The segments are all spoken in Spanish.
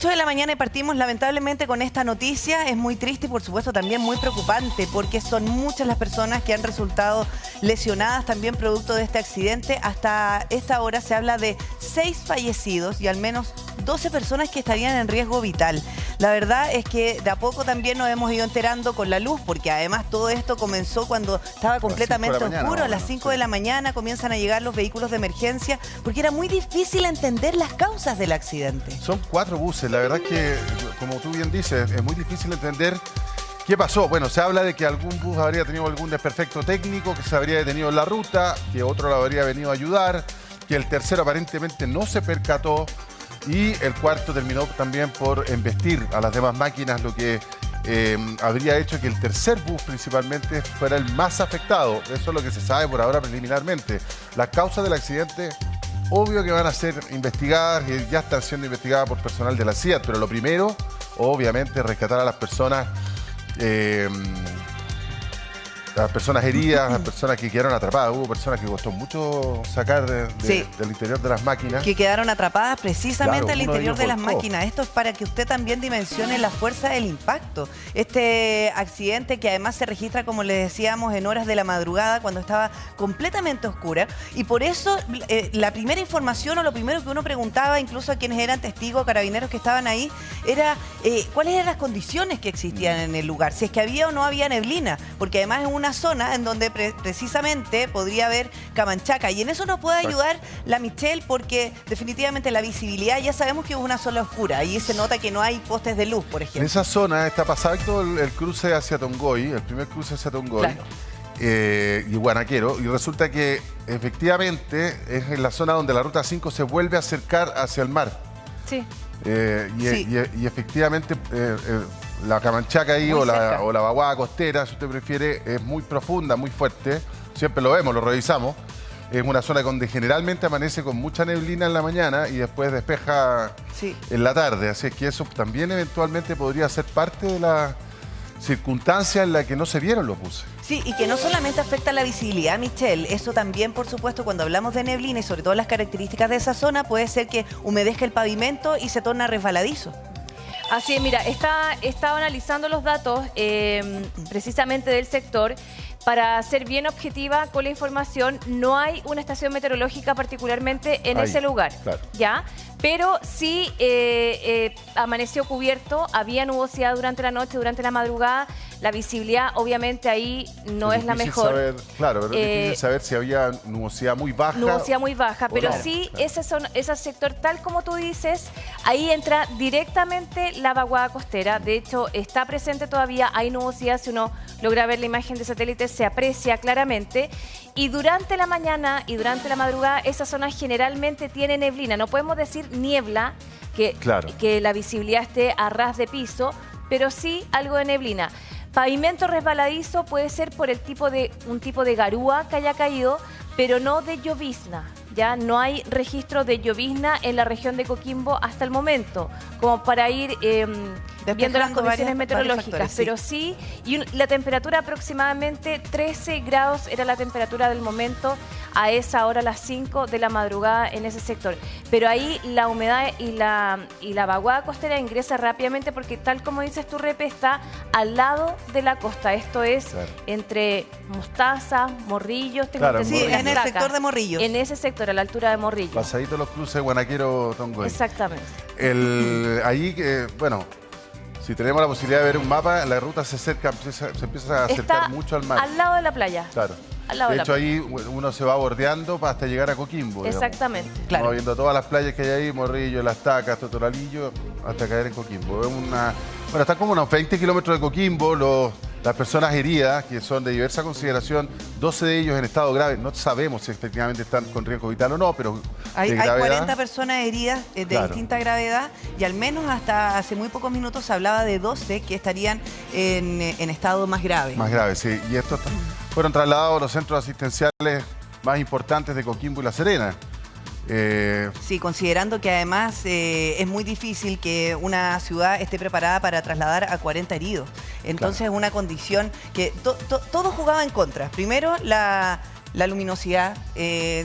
8 de la mañana y partimos lamentablemente con esta noticia. Es muy triste y por supuesto también muy preocupante porque son muchas las personas que han resultado lesionadas también producto de este accidente. Hasta esta hora se habla de 6 fallecidos y al menos 12 personas que estarían en riesgo vital. La verdad es que de a poco también nos hemos ido enterando con la luz, porque además todo esto comenzó cuando estaba completamente oscuro. A las 5 de la mañana comienzan a llegar los vehículos de emergencia porque era muy difícil entender las causas del accidente. Son 4 buses, la verdad es que, como tú bien dices, es muy difícil entender qué pasó. Bueno, se habla de que algún bus habría tenido algún desperfecto técnico, que se habría detenido en la ruta, que otro lo habría venido a ayudar, que el tercero aparentemente no se percató y el cuarto terminó también por embestir a las demás máquinas, lo que habría hecho que el tercer bus principalmente fuera el más afectado. Eso es lo que se sabe por ahora preliminarmente. Las causas del accidente, obvio que van a ser investigadas y ya están siendo investigadas por personal de la CIA, pero lo primero, obviamente, rescatar a las personas heridas, las personas que quedaron atrapadas. Hubo personas que costó mucho sacar del interior de las máquinas. Que quedaron atrapadas precisamente al interior de las máquinas. Esto es para que usted también dimensione la fuerza del impacto. Este accidente que además se registra, como les decíamos, en horas de la madrugada cuando estaba completamente oscura. Y por eso la primera información o lo primero que uno preguntaba, incluso a quienes eran testigos, carabineros que estaban ahí, era cuáles eran las condiciones que existían en el lugar. Si es que había o no había neblina. Porque además es una zona en donde precisamente podría haber camanchaca, y en eso nos puede ayudar la Michelle, porque definitivamente la visibilidad ya sabemos que es una zona oscura, ahí se nota que no hay postes de luz, por ejemplo. En esa zona está pasando el cruce hacia Tongoy, el primer cruce hacia Tongoy, claro, y Guanaquero, y resulta que efectivamente es en la zona donde la ruta 5 se vuelve a acercar hacia el mar. Sí. Y efectivamente la camanchaca ahí o la vaguada costera, si usted prefiere, es muy profunda, muy fuerte. Siempre lo vemos, lo revisamos. Es una zona donde generalmente amanece con mucha neblina en la mañana y después despeja en la tarde. Así es que eso también eventualmente podría ser parte de la circunstancia en la que no se vieron los buses. Sí, y que no solamente afecta la visibilidad, Michelle, eso también, por supuesto, cuando hablamos de neblina y sobre todo las características de esa zona, puede ser que humedezca el pavimento y se torna resbaladizo. Así es, mira, estaba analizando los datos precisamente del sector. Para ser bien objetiva con la información, no hay una estación meteorológica particularmente en ese lugar, claro, ¿ya? Pero sí amaneció cubierto, había nubosidad durante la noche, durante la madrugada. La visibilidad, obviamente, ahí no es la mejor. Claro, pero es difícil saber si había nubosidad muy baja. Nubosidad muy baja, pero sí, ese sector, tal como tú dices, ahí entra directamente la vaguada costera. De hecho, está presente todavía, hay nubosidad. Si uno logra ver la imagen de satélite, se aprecia claramente. Y durante la mañana y durante la madrugada, esa zona generalmente tiene neblina. No podemos decir niebla, que la visibilidad esté a ras de piso, pero sí algo de neblina. Pavimento resbaladizo puede ser por un tipo de garúa que haya caído, pero no de llovizna. Ya no hay registro de llovizna en la región de Coquimbo hasta el momento, como para ir viendo las condiciones meteorológicas. Pero sí, y la temperatura aproximadamente 13 grados era la temperatura del momento a esa hora, a las 5 de la madrugada en ese sector. Pero ahí la humedad y la vaguada costera ingresa rápidamente porque, tal como dices tú, Repe, está al lado de la costa. Esto es entre Mostaza, Morrillos. Sí, en el sector de Morrillos. En ese sector, a la altura de Morrillos. Pasadito los cruces Guanaquero, Tongoy. Exactamente. Ahí, bueno, si tenemos la posibilidad de ver un mapa, la ruta se empieza a acercar mucho al mar. Al lado de la playa. Claro. De hecho, ahí uno se va bordeando hasta llegar a Coquimbo. Exactamente. Claro. Vamos viendo todas las playas que hay ahí, Morrillo, Las Tacas, Totoralillo, hasta caer en Coquimbo. Bueno, están como unos 20 kilómetros de Coquimbo. Las personas heridas, que son de diversa consideración, 12 de ellos en estado grave. No sabemos si efectivamente están con riesgo vital o no, pero hay 40 personas heridas de distinta gravedad, y al menos hasta hace muy pocos minutos se hablaba de 12 que estarían en estado más grave. Más grave, sí. Y estos fueron trasladados a los centros asistenciales más importantes de Coquimbo y La Serena. Sí, considerando que además es muy difícil que una ciudad esté preparada para trasladar a 40 heridos. Entonces es una condición que todo jugaba en contra. Primero, la la luminosidad,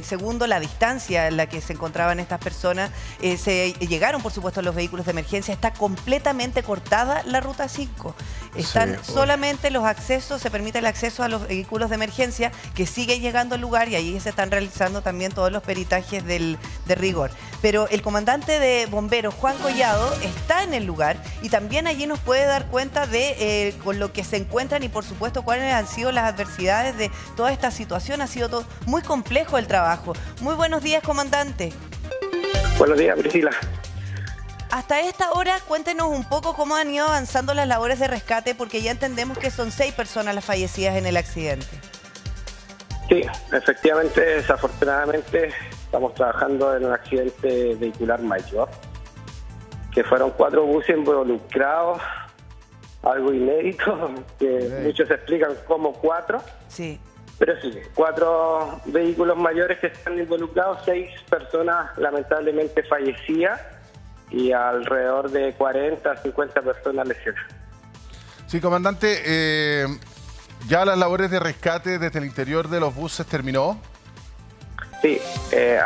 segundo, la distancia en la que se encontraban estas personas. Se llegaron, por supuesto, los vehículos de emergencia. Está completamente cortada la ruta 5. Están solamente los accesos, se permite el acceso a los vehículos de emergencia, que sigue llegando al lugar, y ahí se están realizando también todos los peritajes de rigor. Pero el comandante de bomberos, Juan Collado, está en el lugar y también allí nos puede dar cuenta de con lo que se encuentran y, por supuesto, cuáles han sido las adversidades de toda esta situación. Ha sido todo muy complejo el trabajo. Muy buenos días, comandante. Buenos días, Priscila. Hasta esta hora, cuéntenos un poco cómo han ido avanzando las labores de rescate, porque ya entendemos que son 6 personas las fallecidas en el accidente. Sí, efectivamente, desafortunadamente, estamos trabajando en un accidente vehicular mayor, que fueron 4 buses involucrados, algo inédito, que muchos explican como 4. Sí. Pero sí, 4 vehículos mayores que están involucrados, 6 personas lamentablemente fallecidas y alrededor de 40 a 50 personas lesionadas. Sí, comandante, ¿ya las labores de rescate desde el interior de los buses terminó? Sí,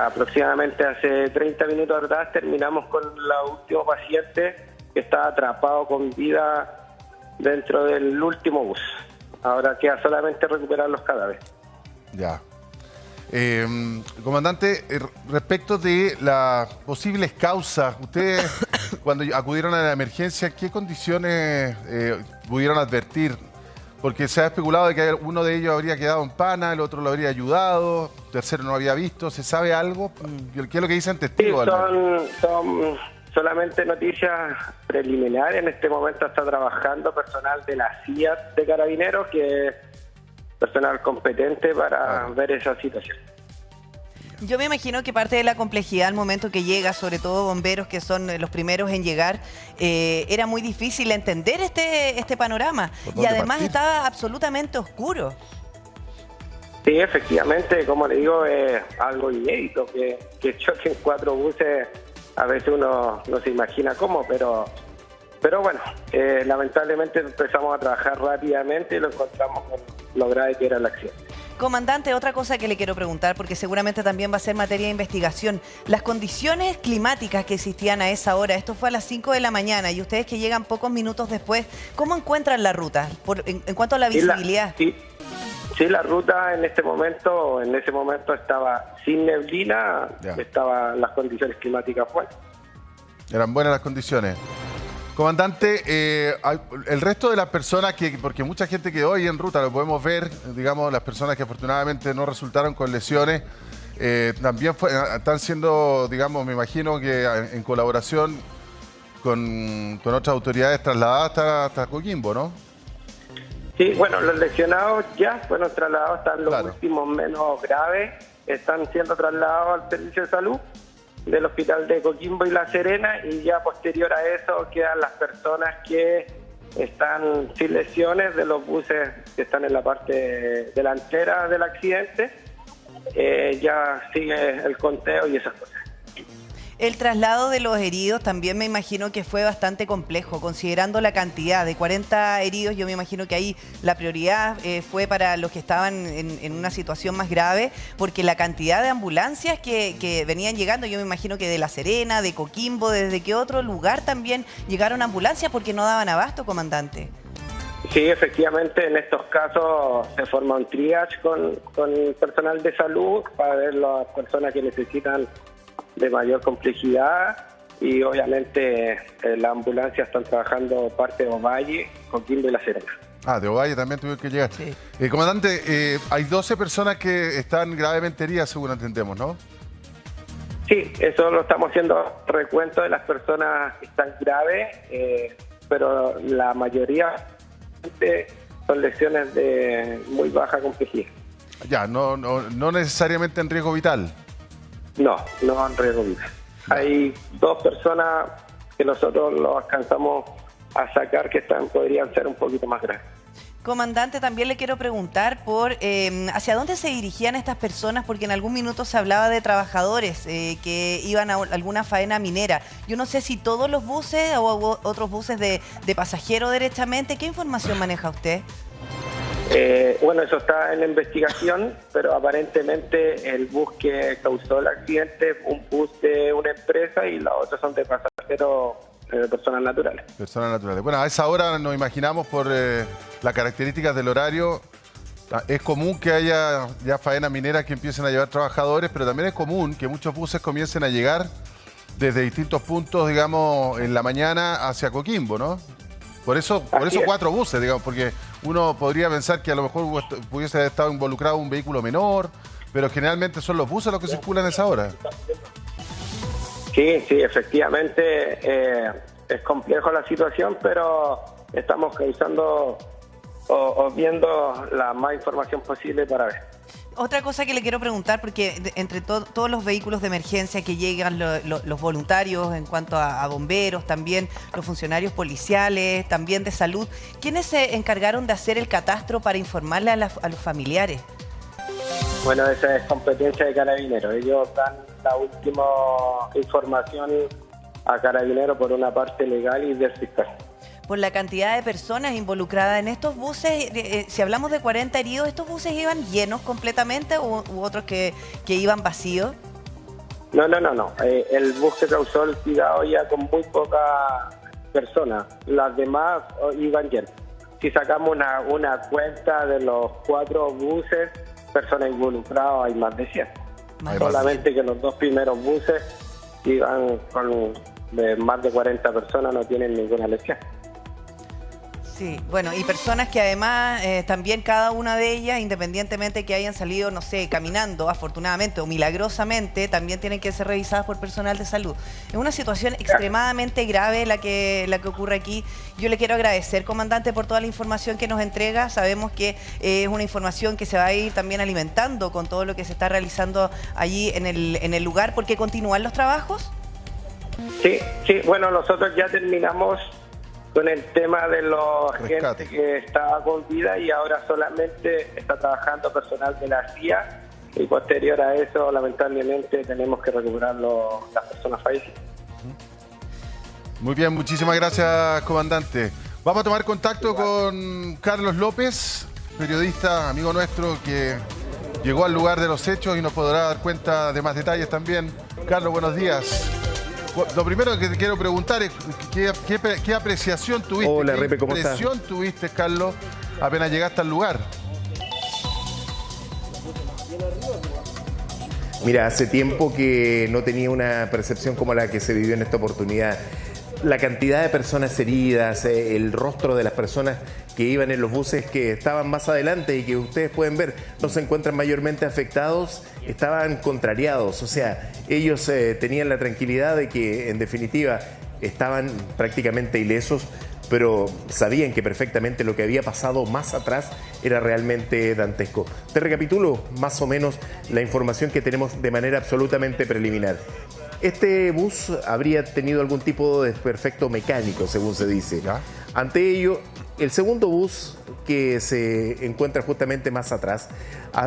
aproximadamente hace 30 minutos atrás terminamos con la última paciente que estaba atrapado con vida dentro del último bus. Ahora queda solamente recuperar los cadáveres. Ya. Comandante, respecto de las posibles causas, ustedes cuando acudieron a la emergencia, ¿qué condiciones pudieron advertir? Porque se ha especulado de que uno de ellos habría quedado en pana, el otro lo habría ayudado, el tercero no había visto. ¿Se sabe algo? ¿Qué es lo que dicen testigos? Sí, son solamente noticias preliminares. En este momento está trabajando personal de la CIA de Carabineros, que es personal competente para ver esa situación. Yo me imagino que parte de la complejidad al momento que llega, sobre todo bomberos que son los primeros en llegar, era muy difícil entender este panorama y además estaba absolutamente oscuro. Sí, efectivamente, como le digo, es algo inédito que choquen 4 buses. A veces uno no se imagina cómo, pero bueno, lamentablemente empezamos a trabajar rápidamente y lo encontramos con lo grave que era el accidente. Comandante, otra cosa que le quiero preguntar, porque seguramente también va a ser materia de investigación. Las condiciones climáticas que existían a esa hora, esto fue a las 5 de la mañana, y ustedes que llegan pocos minutos después, ¿cómo encuentran la ruta en cuanto a la visibilidad? Sí, la ruta en ese momento estaba sin neblina, estaban las condiciones climáticas buenas. Eran buenas las condiciones. Comandante, el resto de las personas, porque mucha gente quedó ahí en ruta, lo podemos ver, digamos, las personas que afortunadamente no resultaron con lesiones, también están siendo, digamos, me imagino que en colaboración con otras autoridades trasladadas hasta Coquimbo, ¿no? Sí, bueno, los lesionados ya fueron trasladados, están los últimos menos graves, están siendo trasladados al servicio de salud del hospital de Coquimbo y La Serena, y ya posterior a eso quedan las personas que están sin lesiones de los buses que están en la parte delantera del accidente. Ya sigue el conteo y esas cosas. El traslado de los heridos también me imagino que fue bastante complejo, considerando la cantidad de 40 heridos. Yo me imagino que ahí la prioridad fue para los que estaban en una situación más grave, porque la cantidad de ambulancias que venían llegando, yo me imagino que de La Serena, de Coquimbo, desde qué otro lugar también llegaron ambulancias porque no daban abasto, comandante. Sí, efectivamente, en estos casos se forma un triage con personal de salud para ver las personas que necesitan de mayor complejidad, y obviamente las ambulancias están trabajando parte de Ovalle, Coquimbo y La Serena. De Ovalle también tuvieron que llegar. Sí. Comandante, hay 12 personas que están gravemente heridas, según entendemos, ¿no? Sí, eso lo estamos haciendo recuento de las personas que están graves, pero la mayoría son lesiones de muy baja complejidad. Ya, no necesariamente en riesgo vital. No en riesgo vital. Hay 2 personas que nosotros lo alcanzamos a sacar que podrían ser un poquito más graves. Comandante, también le quiero preguntar por hacia dónde se dirigían estas personas, porque en algún minuto se hablaba de trabajadores que iban a alguna faena minera. Yo no sé si todos los buses o otros buses de pasajeros derechamente. ¿Qué información maneja usted? Bueno, eso está en la investigación, pero aparentemente el bus que causó el accidente fue un bus de una empresa y los otros son de pasajeros de personas naturales. Personas naturales. Bueno, a esa hora nos imaginamos por las características del horario. Es común que haya ya faenas mineras que empiecen a llevar trabajadores, pero también es común que muchos buses comiencen a llegar desde distintos puntos, digamos, en la mañana hacia Coquimbo, ¿no? Por eso 4 buses, digamos, porque uno podría pensar que a lo mejor pudiese haber estado involucrado un vehículo menor, pero generalmente son los buses los que circulan a esa hora. Sí, efectivamente es complejo la situación, pero estamos causando o viendo la más información posible para ver. Otra cosa que le quiero preguntar, porque entre todos los vehículos de emergencia que llegan, los voluntarios en cuanto a bomberos, también los funcionarios policiales, también de salud, ¿quiénes se encargaron de hacer el catastro para informarle a los familiares? Bueno, esa es competencia de Carabineros. Ellos dan la última información a Carabineros por una parte legal y del fiscal. Por la cantidad de personas involucradas en estos buses, si hablamos de 40 heridos, ¿estos buses iban llenos completamente u otros que iban vacíos? No. El bus que causó el cuidado ya con muy pocas personas. Las demás iban llenos. Si sacamos una cuenta de los 4 buses, personas involucradas, hay más de 100. Solamente que los 2 primeros buses iban con más de 40 personas, no tienen ninguna lesión. Sí, bueno, y personas que además también cada una de ellas, independientemente que hayan salido, no sé, caminando, afortunadamente o milagrosamente, también tienen que ser revisadas por personal de salud. Es una situación extremadamente grave la que ocurre aquí. Yo le quiero agradecer, comandante, por toda la información que nos entrega. Sabemos que es una información que se va a ir también alimentando con todo lo que se está realizando allí en el lugar, porque continúan los trabajos. Sí, bueno, nosotros ya terminamos con el tema de los gente que estaba con vida y ahora solamente está trabajando personal de la CIA y posterior a eso lamentablemente tenemos que recuperar las personas fallecidas. Muy bien, muchísimas gracias, comandante. Vamos a tomar contacto con Carlos López, periodista, amigo nuestro, que llegó al lugar de los hechos y nos podrá dar cuenta de más detalles también. Carlos, buenos días. Lo primero que te quiero preguntar es ¿qué apreciación tuviste? Hola, Repe, ¿cómo estás? ¿Qué apreciación tuviste, Carlos, apenas llegaste al lugar? Mira, hace tiempo que no tenía una percepción como la que se vivió en esta oportunidad. La cantidad de personas heridas, el rostro de las personas que iban en los buses que estaban más adelante y que ustedes pueden ver no se encuentran mayormente afectados, estaban contrariados. O sea, ellos tenían la tranquilidad de que en definitiva estaban prácticamente ilesos, pero sabían que perfectamente lo que había pasado más atrás era realmente dantesco. Te recapitulo más o menos la información que tenemos de manera absolutamente preliminar. Este bus habría tenido algún tipo de desperfecto mecánico, según se dice. ¿Ya? Ante ello, el segundo bus, que se encuentra justamente más atrás, se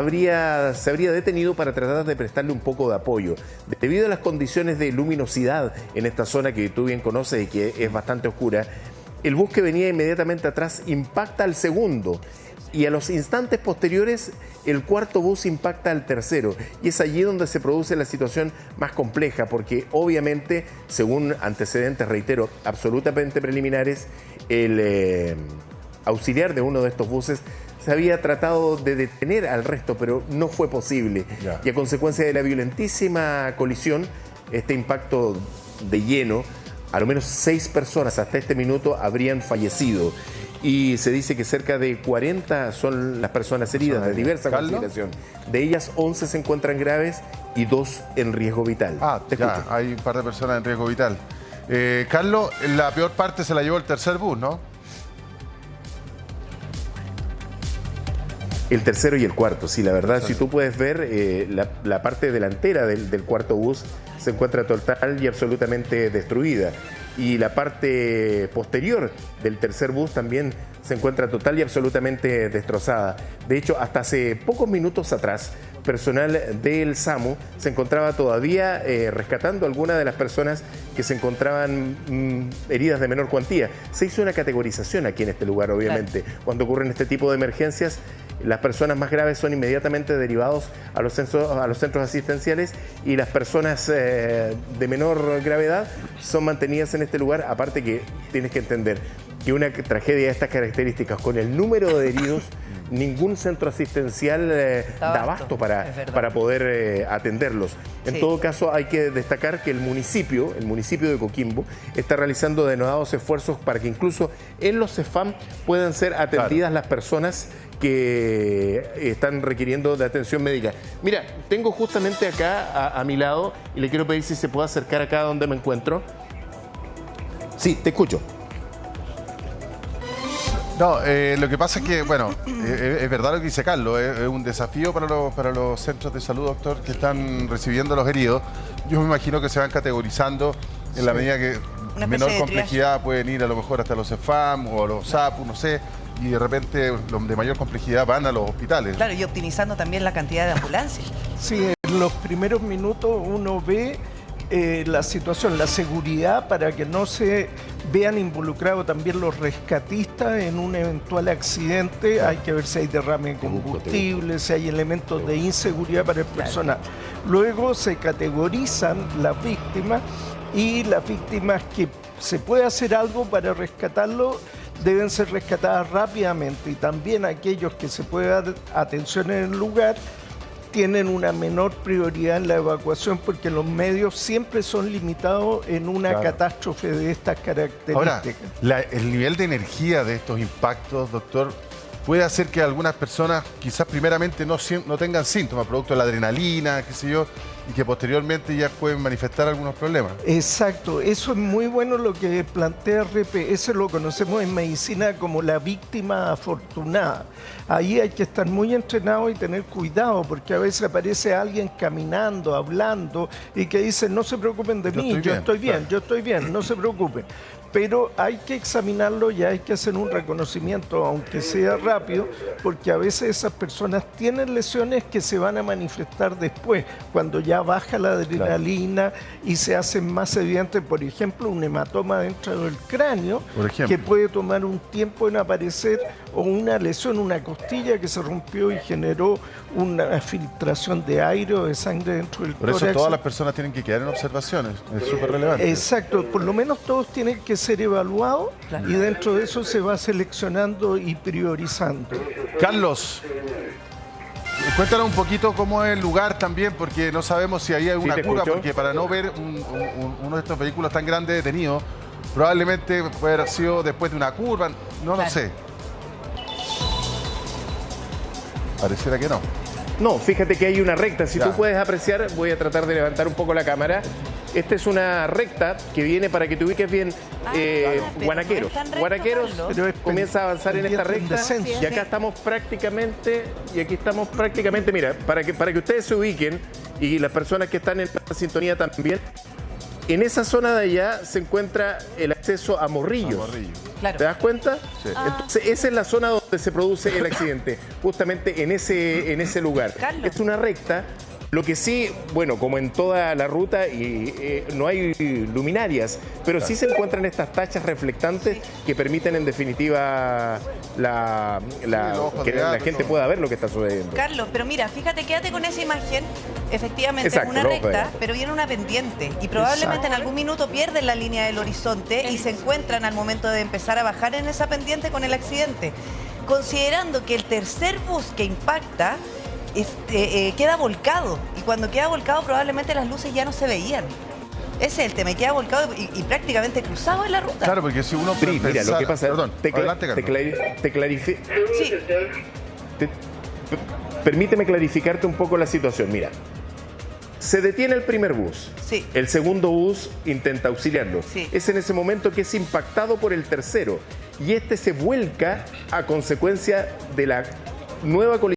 habría detenido para tratar de prestarle un poco de apoyo. Debido a las condiciones de luminosidad en esta zona que tú bien conoces y que es bastante oscura, el bus que venía inmediatamente atrás impacta al segundo. Y a los instantes posteriores, el cuarto bus impacta al tercero. Y es allí donde se produce la situación más compleja, porque obviamente, según antecedentes, reitero, absolutamente preliminares, el auxiliar de uno de estos buses se había tratado de detener al resto, pero no fue posible. Ya. Y a consecuencia de la violentísima colisión, este impacto de lleno, a lo menos 6 personas hasta este minuto habrían fallecido. Y se dice que cerca de 40 son las personas heridas de diversa consideración. De ellas, 11 se encuentran graves y 2 en riesgo vital. Ya, hay un par de personas en riesgo vital. Carlos, la peor parte se la llevó el tercer bus, ¿no? El tercero y el cuarto, sí, la verdad, si tú puedes ver, la parte delantera del cuarto bus se encuentra total y absolutamente destruida. y la parte posterior del tercer bus también se encuentra total y absolutamente destrozada. De hecho, hasta hace pocos minutos atrás, personal del SAMU se encontraba todavía rescatando a algunas de las personas que se encontraban heridas de menor cuantía. Se hizo una categorización aquí en este lugar, obviamente. Claro. Cuando ocurren este tipo de emergencias, las personas más graves son inmediatamente derivados a los centros asistenciales y las personas de menor gravedad son mantenidas en este lugar. Aparte que tienes que entender que una tragedia de estas características, con el número de heridos, ningún centro asistencial da abasto para poder atenderlos. En todo caso, hay que destacar que el municipio de Coquimbo, está realizando denodados esfuerzos para que incluso en los CEFAM puedan ser atendidas las personas que están requiriendo de atención médica. Mira, tengo justamente acá a mi lado, y le quiero pedir si se puede acercar acá donde me encuentro. Sí, te escucho. No, lo que pasa es que, bueno, es verdad lo que dice Carlos, es un desafío para los centros de salud, doctor, que están recibiendo los heridos. Yo me imagino que se van categorizando en la medida que menor complejidad pueden ir a lo mejor hasta los CEFAM o a los SAPU, no sé, y de repente los de mayor complejidad van a los hospitales. Claro, y optimizando también la cantidad de ambulancias. Sí, en los primeros minutos uno ve la situación, la seguridad para que no se vean involucrados también los rescatistas en un eventual accidente. Hay que ver si hay derrame de combustible, si hay elementos de inseguridad para el personal. Luego se categorizan las víctimas y las víctimas que se puede hacer algo para rescatarlo deben ser rescatadas rápidamente, y también aquellos que se puede dar atención en el lugar tienen una menor prioridad en la evacuación, porque los medios siempre son limitados en una catástrofe de estas características. Ahora, el nivel de energía de estos impactos, doctor, puede hacer que algunas personas quizás primeramente no tengan síntomas, producto de la adrenalina, qué sé yo, y que posteriormente ya pueden manifestar algunos problemas. Exacto, eso es muy bueno lo que plantea RP, eso lo conocemos en medicina como la víctima afortunada. Ahí hay que estar muy entrenado y tener cuidado, porque a veces aparece alguien caminando, hablando, y que dice, no se preocupen de mí, yo estoy bien, no se preocupen. Pero hay que examinarlo y hay que hacer un reconocimiento, aunque sea rápido, porque a veces esas personas tienen lesiones que se van a manifestar después, cuando ya baja la adrenalina y se hacen más evidentes, por ejemplo, un hematoma dentro del cráneo, que puede tomar un tiempo en aparecer, o una lesión, una costilla que se rompió y generó una filtración de aire o de sangre dentro del tórax. Por eso todas las personas tienen que quedar en observaciones, es súper relevante. Exacto, por lo menos todos tienen que ser evaluados, y dentro de eso se va seleccionando y priorizando. Carlos, cuéntanos un poquito cómo es el lugar también, porque no sabemos si hay alguna curva, porque para no ver uno de estos vehículos tan grandes detenidos, probablemente puede haber sido después de una curva, no lo sé. Pareciera que no. No, fíjate que hay una recta. Si tú puedes apreciar, voy a tratar de levantar un poco la cámara. Esta es una recta que viene, para que te ubiques bien, Guanaqueros. Guanaqueros comienza a avanzar en esta recta, y acá estamos prácticamente, mira, para que ustedes se ubiquen, y las personas que están en la sintonía también, en esa zona de allá se encuentra el acceso a Morrillos. Claro. ¿Te das cuenta? Sí. Entonces, esa es la zona donde se produce el accidente, justamente en ese lugar. Carlos. Es una recta. Lo que sí, bueno, como en toda la ruta, no hay luminarias, pero sí se encuentran estas tachas reflectantes que permiten, en definitiva, que la gente pueda ver lo que está sucediendo. Carlos, pero mira, fíjate, quédate con esa imagen. Efectivamente, es una recta, pero viene una pendiente, y probablemente en algún minuto pierden la línea del horizonte y se encuentran al momento de empezar a bajar en esa pendiente con el accidente. Considerando que el tercer bus que impacta queda volcado, y cuando queda volcado probablemente las luces ya no se veían. Ese es el tema, queda volcado y prácticamente cruzado en la ruta. Claro, porque si uno mira, lo que pasa, perdón, te clarifico. Sí. Permíteme clarificarte un poco la situación. Mira, se detiene el primer bus. Sí. El segundo bus intenta auxiliarlo. Sí. Es en ese momento que es impactado por el tercero, y este se vuelca a consecuencia de la nueva colisión